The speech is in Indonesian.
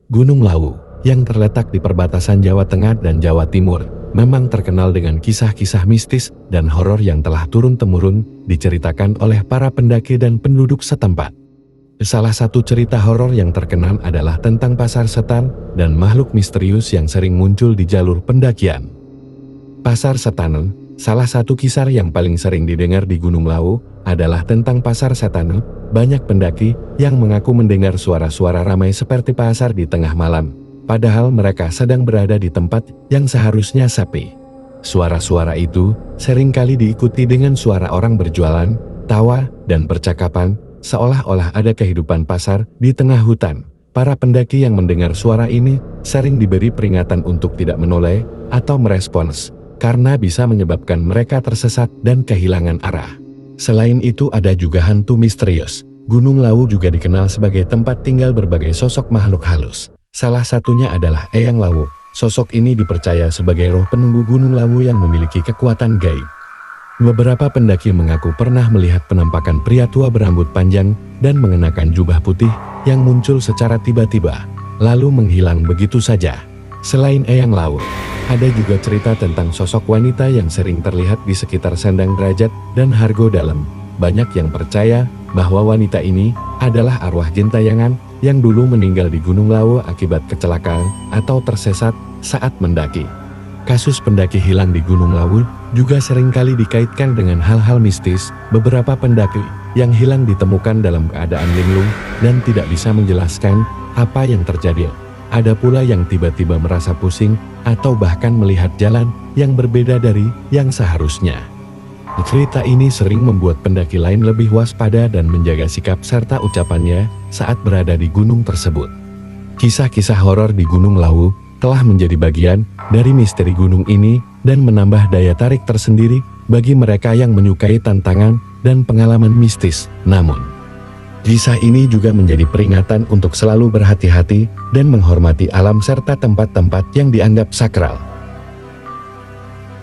Gunung Lawu, yang terletak di perbatasan Jawa Tengah dan Jawa Timur, memang terkenal dengan kisah-kisah mistis dan horor yang telah turun-temurun diceritakan oleh para pendaki dan penduduk setempat. Salah satu cerita horor yang terkenal adalah tentang pasar setan dan makhluk misterius yang sering muncul di jalur pendakian. Pasar setan, salah satu kisah yang paling sering didengar di Gunung Lawu adalah tentang pasar setan. Banyak pendaki yang mengaku mendengar suara-suara ramai seperti pasar di tengah malam, padahal mereka sedang berada di tempat yang seharusnya sepi. Suara-suara itu seringkali diikuti dengan suara orang berjualan, tawa, dan percakapan, seolah-olah ada kehidupan pasar di tengah hutan. Para pendaki yang mendengar suara ini sering diberi peringatan untuk tidak menoleh atau merespons, karena bisa menyebabkan mereka tersesat dan kehilangan arah. Selain itu ada juga hantu misterius. Gunung Lawu juga dikenal sebagai tempat tinggal berbagai sosok makhluk halus. Salah satunya adalah Eyang Lawu. Sosok ini dipercaya sebagai roh penunggu Gunung Lawu yang memiliki kekuatan gaib. Beberapa pendaki mengaku pernah melihat penampakan pria tua berambut panjang dan mengenakan jubah putih yang muncul secara tiba-tiba, lalu menghilang begitu saja. Selain Eyang Lawu, ada juga cerita tentang sosok wanita yang sering terlihat di sekitar Sendang Derajat dan Hargo Dalem. Banyak yang percaya bahwa wanita ini adalah arwah Gentayangan yang dulu meninggal di Gunung Lawu akibat kecelakaan atau tersesat saat mendaki. Kasus pendaki hilang di Gunung Lawu juga seringkali dikaitkan dengan hal-hal mistis. Beberapa pendaki yang hilang ditemukan dalam keadaan linglung dan tidak bisa menjelaskan apa yang terjadi. Ada pula yang tiba-tiba merasa pusing atau bahkan melihat jalan yang berbeda dari yang seharusnya. Cerita ini sering membuat pendaki lain lebih waspada dan menjaga sikap serta ucapannya saat berada di gunung tersebut. Kisah-kisah horor di Gunung Lawu telah menjadi bagian dari misteri gunung ini dan menambah daya tarik tersendiri bagi mereka yang menyukai tantangan dan pengalaman mistis. Namun, kisah ini juga menjadi peringatan untuk selalu berhati-hati dan menghormati alam serta tempat-tempat yang dianggap sakral.